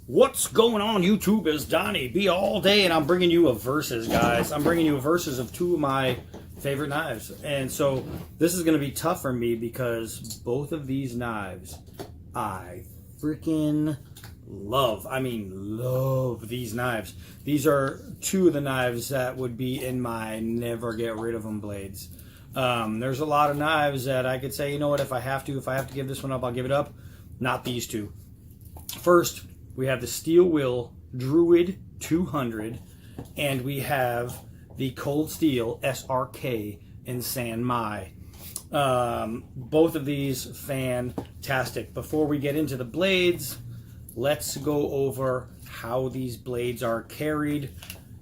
What's going on, YouTube? Is Donnie B all day, and I'm bringing you a versus, guys. I'm bringing you a versus of two of my favorite knives. And so this is going to be tough for me because both of these knives I freaking love. I mean, love these knives. These are two of the knives that would be in my never get rid of them blades. There's a lot of knives that I could say, you know what, if I have to give this one up, I'll give it up. Not these two. First, we have the steel will Druid 200, and we have the cold steel SRK in San Mai. Both of these fantastic. Before we get into the blades, let's go over how these blades are carried.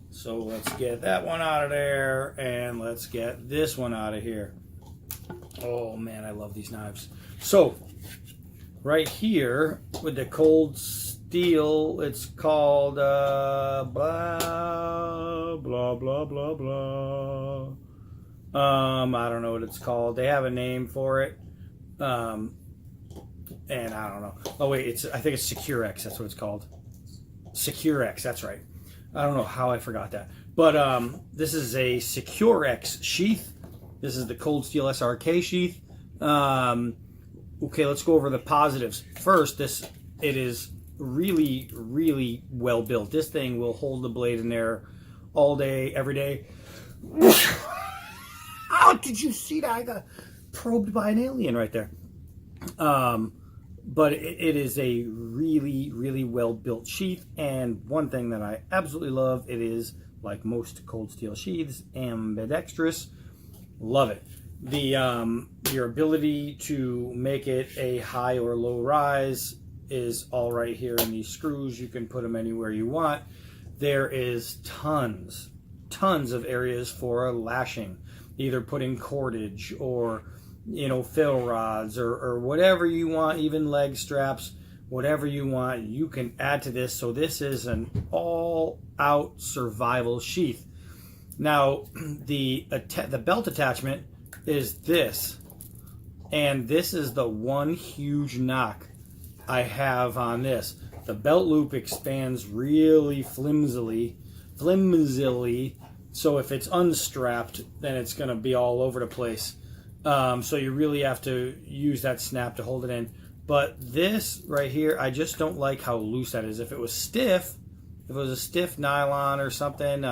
So let's get that one out of there, and let's get this one out of here. Oh man, I love these knives. So right here with the cold steel, it's called blah blah blah blah blah. I don't know what it's called. They have a name for it, and I don't know. Oh wait, I think it's Securex. That's what it's called. Securex. That's right. I don't know how I forgot that. But this is a Securex sheath. This is the cold steel SRK sheath. Okay, let's go over the positives. First, it is really, really well built. This thing will hold the blade in there all day, every day. Oh, did you see that? I got probed by an alien right there. But it is a really, really well built sheath. And one thing that I absolutely love, it is, like most cold steel sheaths, ambidextrous. Love it. Your ability to make it a high or low rise is all right here in these screws. You can put them anywhere you want. There is tons of areas for lashing, either putting cordage or, you know, fill rods or whatever you want, even leg straps, whatever you want, you can add to this. So this is an all-out survival sheath. Now, the belt attachment is this, and this is the one huge knock I have on this. The belt loop expands really flimsily, so if it's unstrapped, then it's going to be all over the place. So you really have to use that snap to hold it in. But this right here, I just don't like how loose that is. If it was stiff, if it was a stiff nylon or something,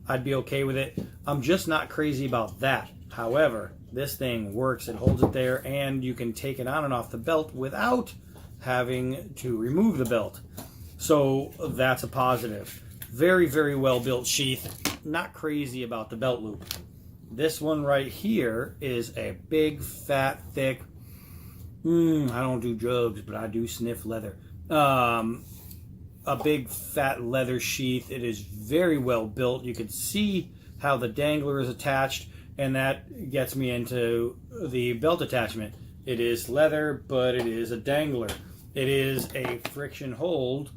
I'd be okay with it. I'm just not crazy about that. However, this thing works. It holds it there, and you can take it on and off the belt without having to remove the belt. So that's a positive. Very, very well built sheath. Not crazy about the belt loop. This one right here is a big, fat, thick, I don't do drugs, but I do sniff leather. A big, fat leather sheath. It is very well built. You can see how the dangler is attached, and that gets me into the belt attachment. It is leather, but it is a dangler. It is a friction hold,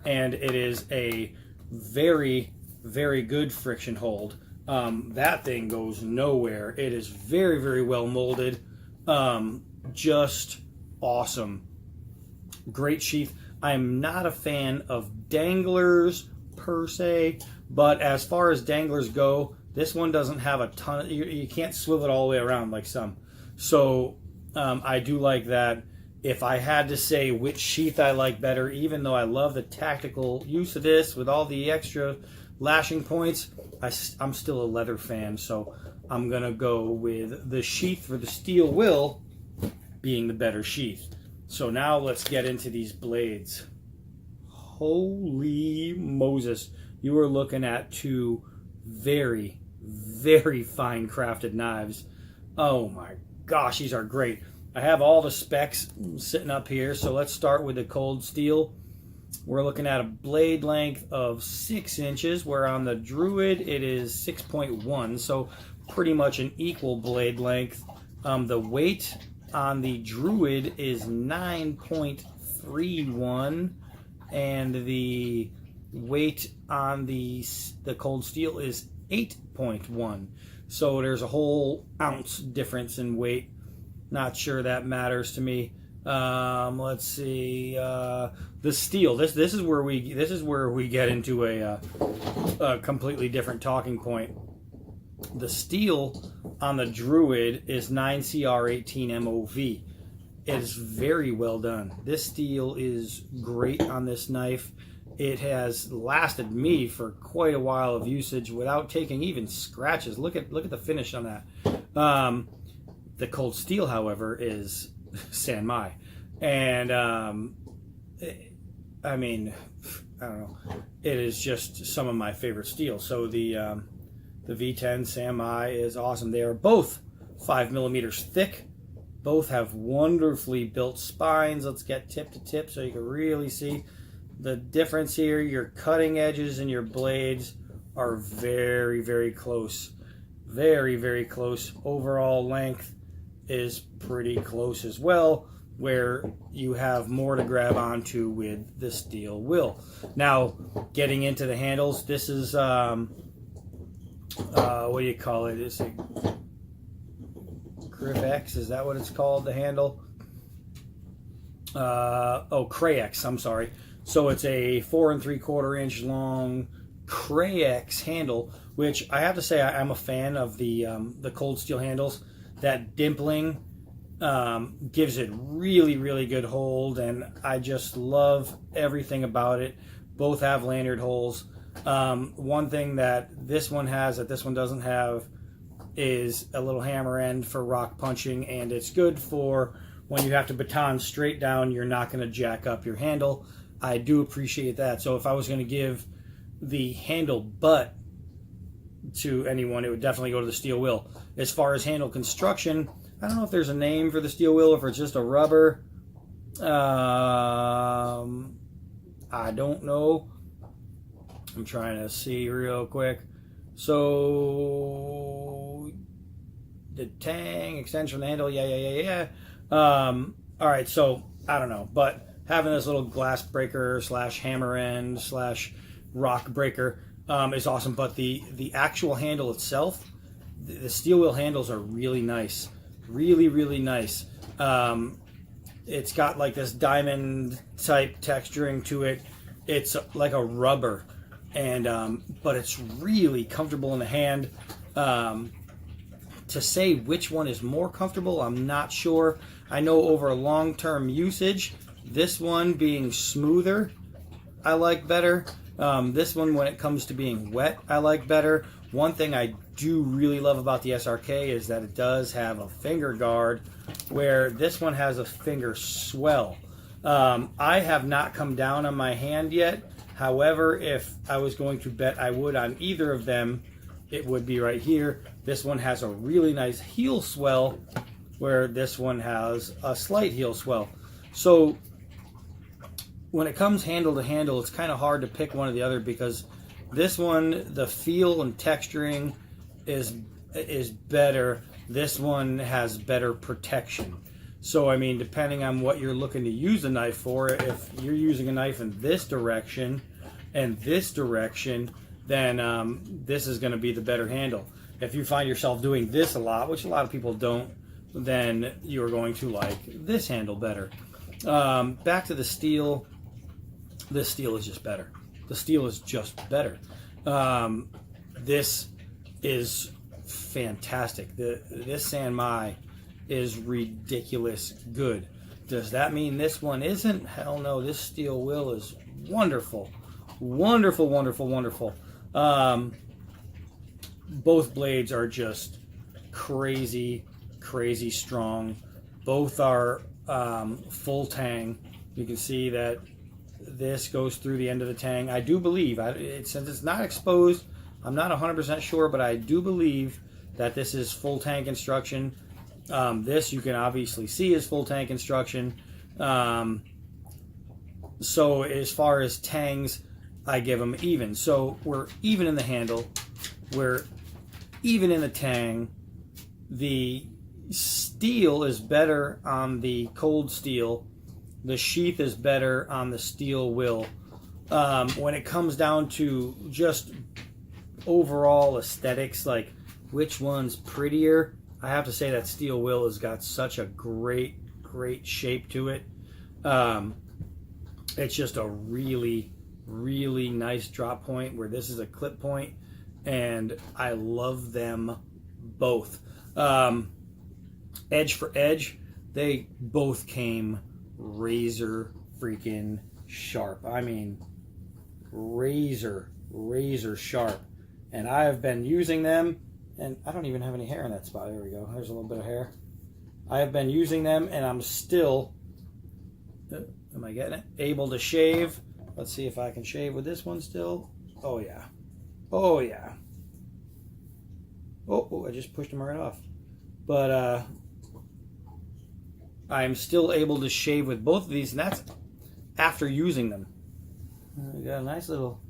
and it is a very, very good friction hold. That thing goes nowhere. It is very, very well molded. Just awesome. Great sheath. I'm not a fan of danglers per se, but as far as danglers go, this one doesn't have a ton. You can't swivel it all the way around like some. So I do like that. If I had to say which sheath I like better, even though I love the tactical use of this with all the extra lashing points, I'm still a leather fan, so I'm gonna go with the sheath for the steel will being the better sheath. So now let's get into these blades. Holy Moses, you are looking at two very, very fine crafted knives. Oh my gosh, these are great. I have all the specs sitting up here, so let's start with the cold steel. We're looking at a blade length of 6 inches, where on the Druid it is 6.1, so pretty much an equal blade length. The weight on the Druid is 9.31, and the weight on the cold steel is 8.1. So there's a whole ounce difference in weight. Not sure that matters to me. Let's see. The steel. This is where we get into a completely different talking point. The steel on the Druid is 9CR18 MOV. It is very well done. This steel is great on this knife. It has lasted me for quite a while of usage without taking even scratches. Look at the finish on that. The cold steel, however, is San Mai, and I mean, I don't know. It is just some of my favorite steel. So the V10 San Mai is awesome. They are both 5 millimeters thick. Both have wonderfully built spines. Let's get tip to tip so you can really see the difference here. Your cutting edges and your blades are very, very close. Very, very close. Overall length is pretty close as well, where you have more to grab onto with the steel will. Now, getting into the handles, this is, what do you call it? It's a Grip X, is that what it's called, the handle? Cray X, I'm sorry. So it's a 4 3/4 inch long Cray X handle, which I have to say I'm a fan of the cold steel handles. That dimpling gives it really, really good hold, and I just love everything about it. Both have lanyard holes. One thing that this one has that this one doesn't have is a little hammer end for rock punching, and it's good for when you have to baton straight down, you're not going to jack up your handle. I do appreciate that. So if I was going to give the handle butt to anyone, it would definitely go to the steel will. As far as handle construction, I don't know if there's a name for the steel will, if it's just a rubber. I don't know. I'm trying to see real quick. So the tang extension handle, yeah. All right, so I don't know, but having this little glass breaker / hammer end / rock breaker is awesome. But the actual handle itself, the steel wheel handles are really nice, really, really nice. It's got like this diamond type texturing to it. It's like a rubber, and but it's really comfortable in the hand. To say which one is more comfortable, I'm not sure. I know over long-term usage, this one being smoother, I like better. This one, when it comes to being wet, I like better. One thing I do really love about the SRK is that it does have a finger guard, where this one has a finger swell. I have not come down on my hand yet. However, if I was going to bet I would on either of them, it would be right here. This one has a really nice heel swell, where this one has a slight heel swell. So when it comes handle to handle, it's kind of hard to pick one or the other, because this one, the feel and texturing is better. This one has better protection. So, I mean, depending on what you're looking to use a knife for, if you're using a knife in this direction and this direction, then this is going to be the better handle. If you find yourself doing this a lot, which a lot of people don't, then you're going to like this handle better. Back to the steel. This steel is just better. The steel is just better. This is fantastic. This San Mai is ridiculous good. Does that mean this one isn't? Hell no. This steel will is wonderful. Wonderful, wonderful, wonderful. Both blades are just crazy, crazy strong. Both are full tang. You can see that this goes through the end of the tang. I do believe, since it's not exposed, I'm not 100% sure, but I do believe that this is full tang construction. This you can obviously see is full tang construction. So as far as tangs, I give them even. So we're even in the handle. We're even in the tang. The steel is better on the cold steel. The sheath is better on the steel will. When it comes down to just overall aesthetics, like which one's prettier, I have to say that steel will has got such a great great shape to it. It's just a really, really nice drop point where this is a clip point, and I love them both. Edge for edge, they both came razor freaking sharp. I mean, razor sharp. And I have been using them, and I don't even have any hair in that spot. There we go. There's a little bit of hair. I have been using them, and I'm still, am I getting it? Able to shave. Let's see if I can shave with this one still. Oh, yeah. Oh, yeah. Oh, I just pushed them right off. But I'm still able to shave with both of these, and that's after using them. I got a nice little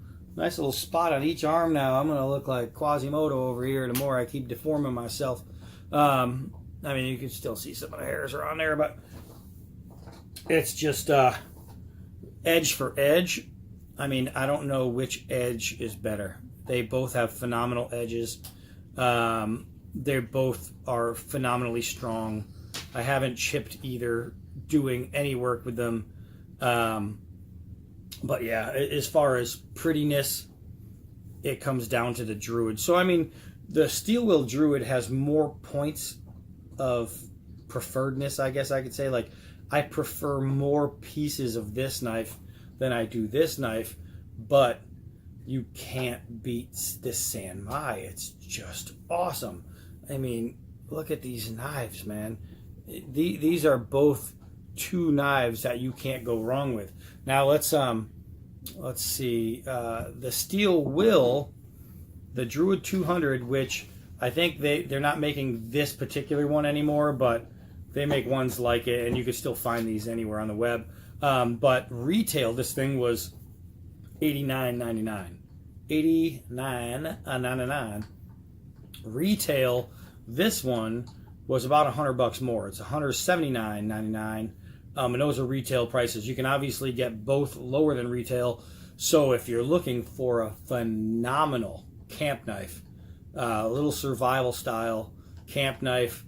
spot on each arm now. I'm going to look like Quasimodo over here the more I keep deforming myself. I mean, you can still see some of the hairs are on there, but it's just edge for edge. I mean, I don't know which edge is better. They both have phenomenal edges. They both are phenomenally strong. I haven't chipped either doing any work with them. But yeah, as far as prettiness, it comes down to the Druid. So, I mean, the steel wheel Druid has more points of preferredness, I guess I could say. Like, I prefer more pieces of this knife than I do this knife, but you can't beat this San Mai. It's just awesome. I mean, look at these knives, man. These are both two knives that you can't go wrong with. Now let's see, the steel will, the Druid 200, which I think they're not making this particular one anymore, but they make ones like it, and you can still find these anywhere on the web. But retail, this thing was $89.99. $89.99. Retail, this one was about $100 more. It's $179.99. And those are retail prices. You can obviously get both lower than retail. So if you're looking for a phenomenal camp knife, a little survival style camp knife,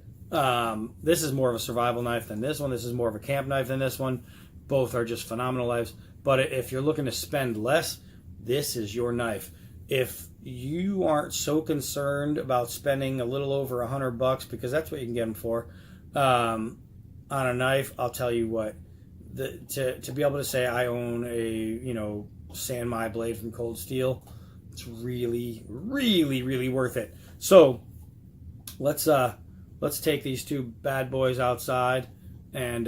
this is more of a survival knife than this one. This is more of a camp knife than this one. Both are just phenomenal knives. But if you're looking to spend less, this is your knife. If you aren't so concerned about spending a little over $100, because that's what you can get them for, on a knife, I'll tell you what, to be able to say I own a San Mai blade from Cold Steel, it's really, really, really worth it. So let's take these two bad boys outside and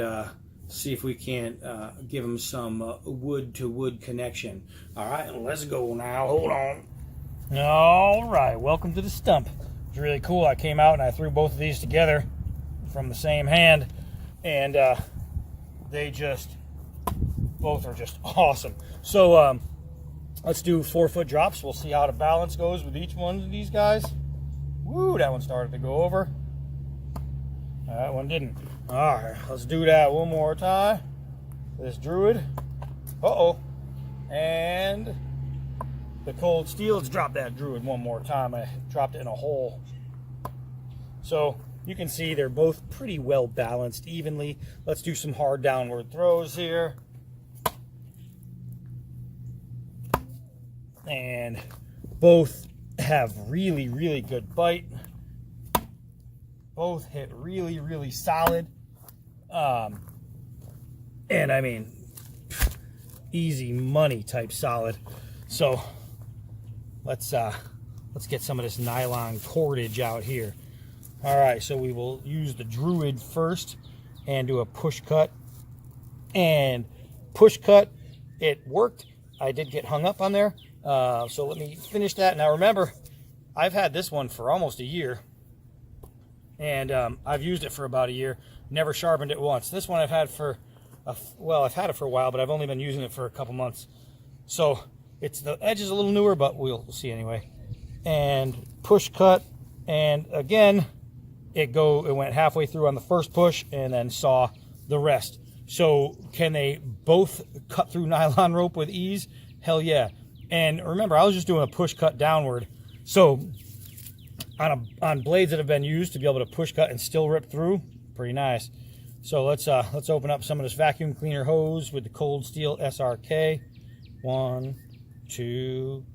see if we can't give them some wood to wood connection. All right, let's go now. Hold on. All right, welcome to the stump. It's really cool. I came out and I threw both of these together from the same hand, and they both are just awesome. So let's do 4-foot drops. We'll see how the balance goes with each one of these guys. Woo, that one started to go over. That one didn't. All right, let's do that one more time. This Druid. Uh-oh. And the Cold Steel. Let's drop that Druid one more time. I dropped it in a hole. So you can see they're both pretty well balanced evenly. Let's do some hard downward throws here. And both have really, really good bite. Both hit really, really solid. And I mean, easy money type solid. So let's get some of this nylon cordage out here. All right, so we will use the Druid first and do a push cut. And push cut, it worked. I did get hung up on there. So let me finish that. Now remember, I've had this one for almost a year. And I've used it for about a year. Never sharpened it once. This one I've had for, I've had it for a while, but I've only been using it for a couple months. So the edge is a little newer, but we'll see anyway. And push cut, and again, it went halfway through on the first push, and then saw the rest. So can they both cut through nylon rope with ease? Hell yeah. And remember, I was just doing a push cut downward. So on blades that have been used to be able to push cut and still rip through, pretty nice. So let's open up some of this vacuum cleaner hose with the cold steel SRK. 1, 2,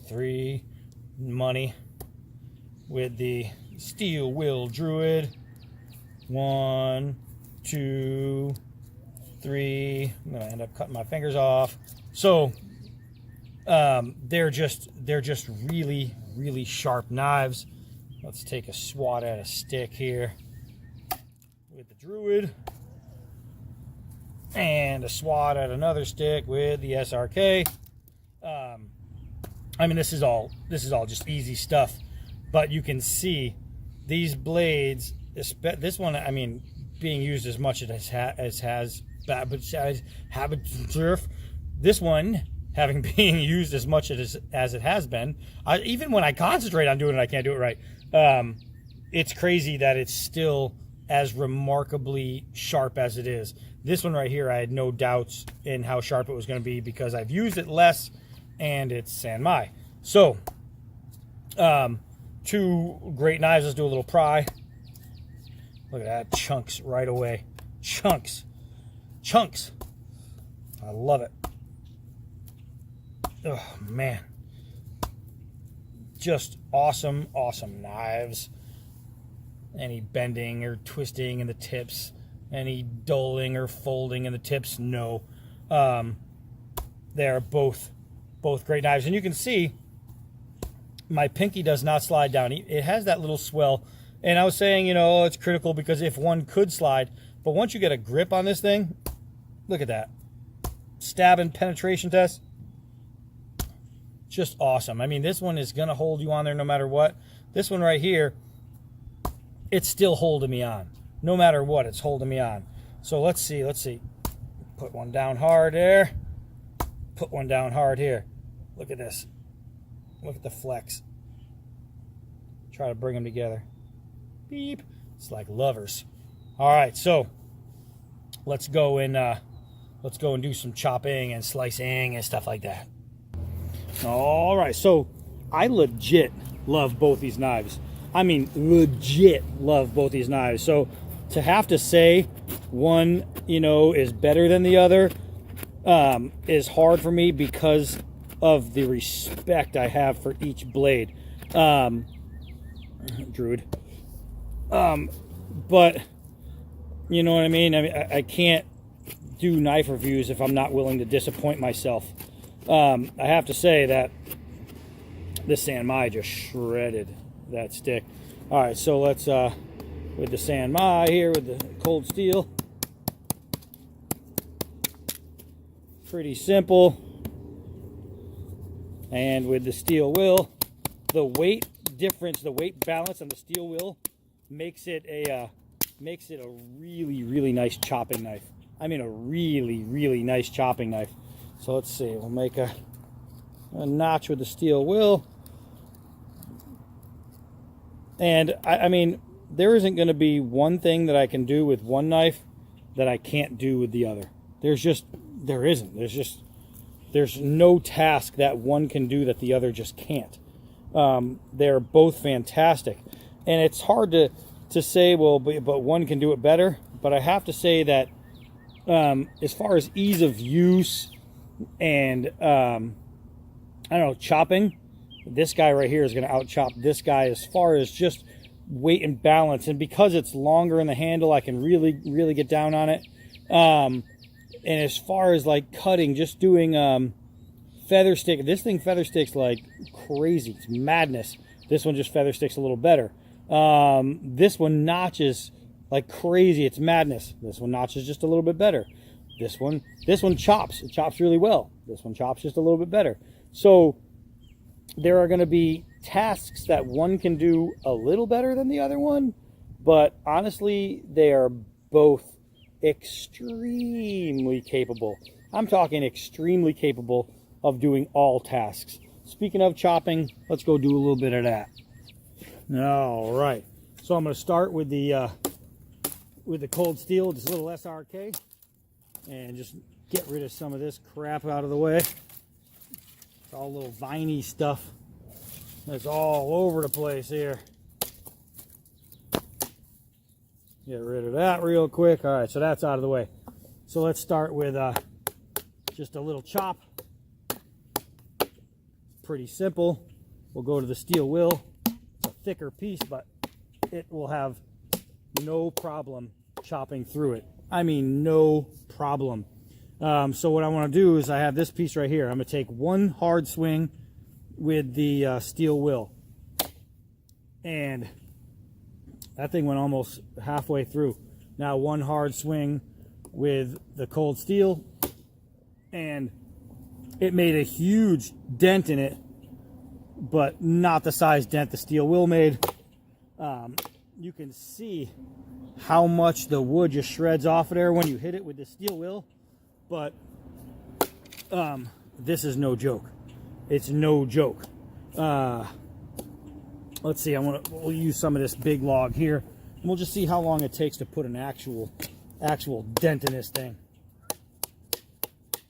3, money. With the steel will Druid. 1, 2, 3. I'm gonna end up cutting my fingers off. So they're just really, really sharp knives. Let's take a swat at a stick here with the Druid, and a swat at another stick with the SRK. I mean, this is all just easy stuff, but you can see these blades. This one, I mean, being used as much as has. This one having being used as much as it has been. Even when I concentrate on doing it, I can't do it right. It's crazy that it's still as remarkably sharp as it is. This one right here, I had no doubts in how sharp it was going to be because I've used it less, and it's San Mai. So, 2 great knives. Let's do a little pry. Look at that, chunks right away. Chunks. I love it. Oh, man. Just awesome knives. Any bending or twisting in the tips, any dulling or folding in the tips, no. They are both great knives. And you can see my pinky does not slide down. It has that little swell. And I was saying, you know, it's critical because if one could slide, but once you get a grip on this thing, look at that. Stab and penetration test. Just awesome. I mean, this one is going to hold you on there no matter what. This one right here, it's still holding me on. No matter what, it's holding me on. So let's see. Put one down hard there. Put one down hard here. Look at this. Look at the flex. Try to bring them together. Beep. It's like lovers. All right, so let's go and do some chopping and slicing and stuff like that. All right, so I legit love both these knives. I mean, legit love both these knives. So to have to say one, you know, is better than the other is hard for me because of the respect I have for each blade. Druid. But you know what I mean? I can't do knife reviews if I'm not willing to disappoint myself. I have to say that this San Mai just shredded that stick. All right, so let's with the San Mai here with the cold steel. Pretty simple. And with the steel will, the weight difference, the weight balance on the steel will makes it a really, really nice chopping knife. I mean, a really, really nice chopping knife. So let's see, we'll make a notch with the steel will. And I mean, there isn't going to be one thing that I can do with one knife that I can't do with the other. There's no task that one can do that the other just can't. They're both fantastic. And it's hard to say, well, but one can do it better. But I have to say that as far as ease of use and, I don't know, chopping, this guy right here is going to out-chop this guy as far as just weight and balance. And because it's longer in the handle, I can really, really get down on it. And as far as like cutting, just doing feather stick, this thing feather sticks like crazy. It's madness. This one just feather sticks a little better. This one notches like crazy. It's madness. This one notches just a little bit better. This one chops. It chops really well. This one chops just a little bit better. So there are going to be tasks that one can do a little better than the other one, but honestly, they are both extremely capable. I'm talking extremely capable of doing all tasks. Speaking of chopping, let's go do a little bit of that. All right. So I'm going to start with the cold steel, this little SRK, and just get rid of some of this crap out of the way. It's all little viney stuff that's all over the place here. Get rid of that real quick. All right, so that's out of the way. So let's start with just a little chop. Pretty simple. We'll go to the steel wheel. It's a thicker piece, but it will have no problem chopping through it. I mean, no problem. So what I want to do is I have this piece right here. I'm going to take one hard swing with the steel wheel. And that thing went almost halfway through. Now one hard swing with the cold steel, and it made a huge dent in it, but not the size dent the steel wheel made. You can see how much the wood just shreds off of there when you hit it with the steel wheel, but this is no joke. It's no joke. Let's see, we'll use some of this big log here, and we'll just see how long it takes to put an actual dent in this thing.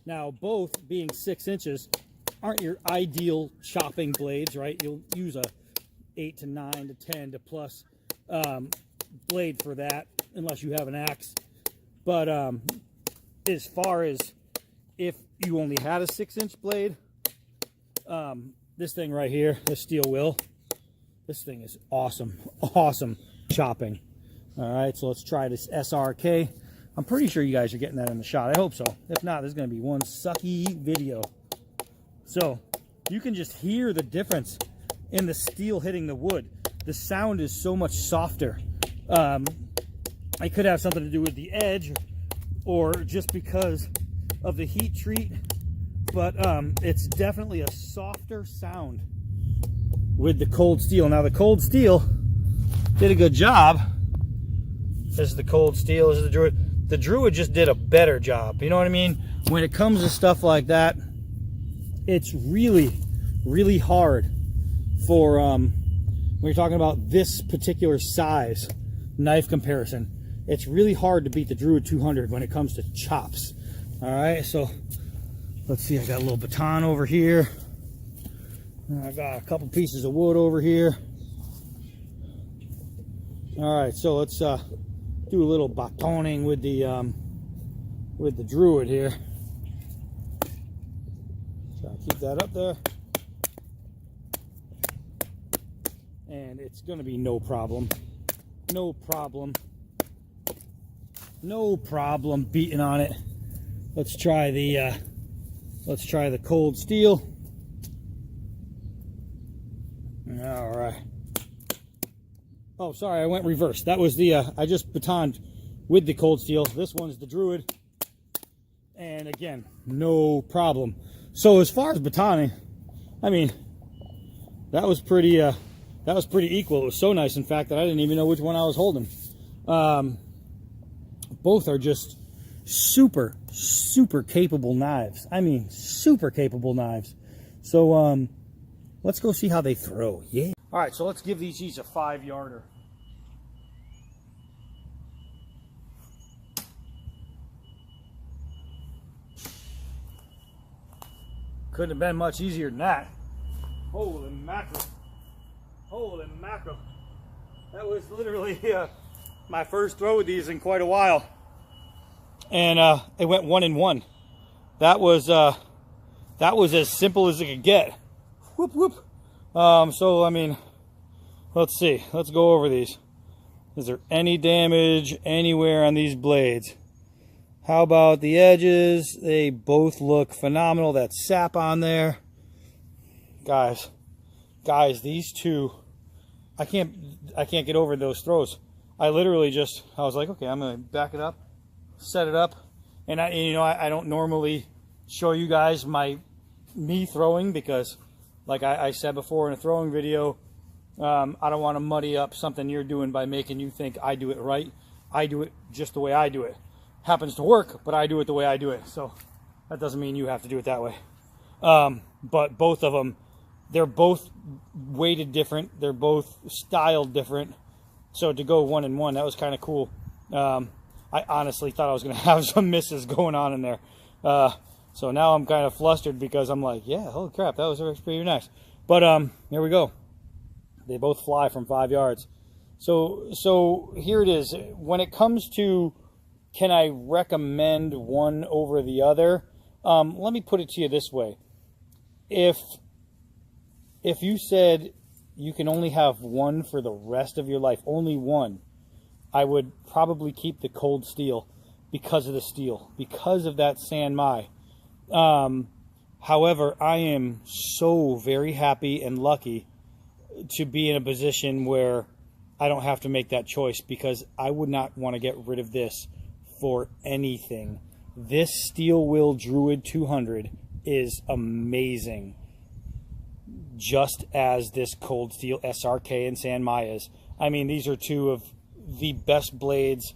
Now, both being 6 inches aren't your ideal chopping blades, right? You'll use a 8 to 9 to 10 to plus blade for that, unless you have an axe. But as far as if you only had a 6-inch blade, this thing right here, the steel wheel, this thing is awesome chopping. All right, so let's try this SRK. I'm pretty sure you guys are getting that in the shot. I hope so. If not, there's going to be one sucky video. So you can just hear the difference in the steel hitting the wood. The sound is so much softer. It could have something to do with the edge or just because of the heat treat, but it's definitely a softer sound with the cold steel. Now the cold steel did a good job. This is the cold steel, this is the Druid. The Druid just did a better job. You know what I mean? When it comes to stuff like that, it's really, really hard for when you're talking about this particular size knife comparison. It's really hard to beat the Druid 200 when it comes to chops. All right, so let's see. I got a little baton over here. I got a couple pieces of wood over here. All right, so let's do a little batoning with the Druid here. Try to keep that up there, and it's going to be no problem beating on it. Let's try the cold steel. All right. Oh, sorry, I went reverse. That was the I just batoned with the cold steel. This one's the Druid, and again, no problem. So as far as batoning, I mean, that was pretty equal. It was so nice, in fact, that I didn't even know which one I was holding. Both are just super capable knives. I mean, super capable knives. So let's go see how they throw. Yeah. All right, so let's give these each a 5-yarder. Couldn't have been much easier than that. Holy mackerel. Holy mackerel. That was literally my first throw with these in quite a while. And it went 1 and 1. That was as simple as it could get. Whoop whoop. So I mean, let's see. Let's go over these. Is there any damage anywhere on these blades? How about the edges? They both look phenomenal. That sap on there. Guys, these two, I can't get over those throws. I was like, okay, I'm gonna back it up, set it up, and I don't normally show you guys me throwing because, like I said before in a throwing video, I don't want to muddy up something you're doing by making you think I do it right. I do it just the way I do it. Happens to work, but I do it the way I do it. So that doesn't mean you have to do it that way. But both of them, they're both weighted different. They're both styled different. So to go 1 and 1, that was kind of cool. I honestly thought I was going to have some misses going on in there. So now I'm kind of flustered because I'm like, yeah, holy crap, that was pretty nice. But here we go. They both fly from 5 yards. So here it is. When it comes to, can I recommend one over the other? Let me put it to you this way. If you said you can only have one for the rest of your life, only one, I would probably keep the cold steel because of the steel, because of that San Mai. However, I am so very happy and lucky to be in a position where I don't have to make that choice, because I would not want to get rid of this for anything. This steel will Druid 200 is amazing, just as this cold steel SRK and San Mai is. I mean, these are two of the best blades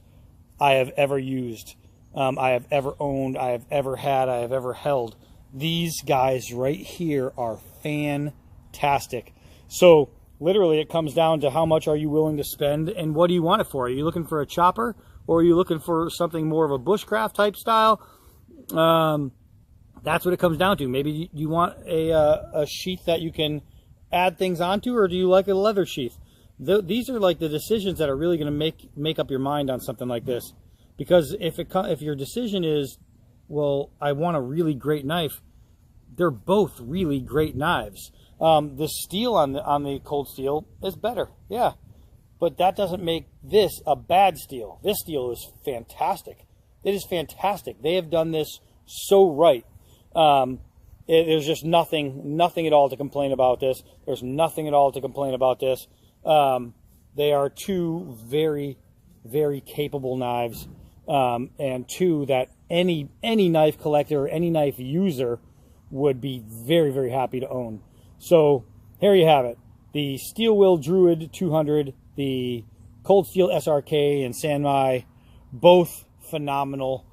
I have ever used, I have ever owned, I have ever had, I have ever held. These guys right here are fantastic. So literally it comes down to how much are you willing to spend and what do you want it for? Are you looking for a chopper, or are you looking for something more of a bushcraft type style? That's what it comes down to. Maybe you want a sheath that you can add things onto, or do you like a leather sheath? These are like the decisions that are really going to make up your mind on something like this. Because if your decision is, well, I want a really great knife, they're both really great knives. The steel on the cold steel is better, yeah, but that doesn't make this a bad steel. This steel is fantastic. It is fantastic. They have done this so right. There's just nothing at all to complain about this. There's nothing at all to complain about this. They are two very, very capable knives, and two that any knife collector or any knife user would be very, very happy to own. So here you have it. The Steel Will Druid 200, the Cold Steel SRK and San Mai, both phenomenal,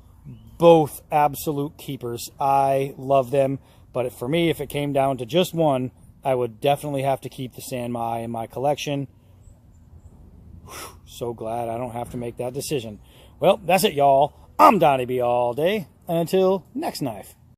both absolute keepers. I love them, but for me, if it came down to just one, I would definitely have to keep the San Mai in my collection. Whew, so glad I don't have to make that decision. Well, that's it, y'all. I'm Donnie B all day, and until next knife.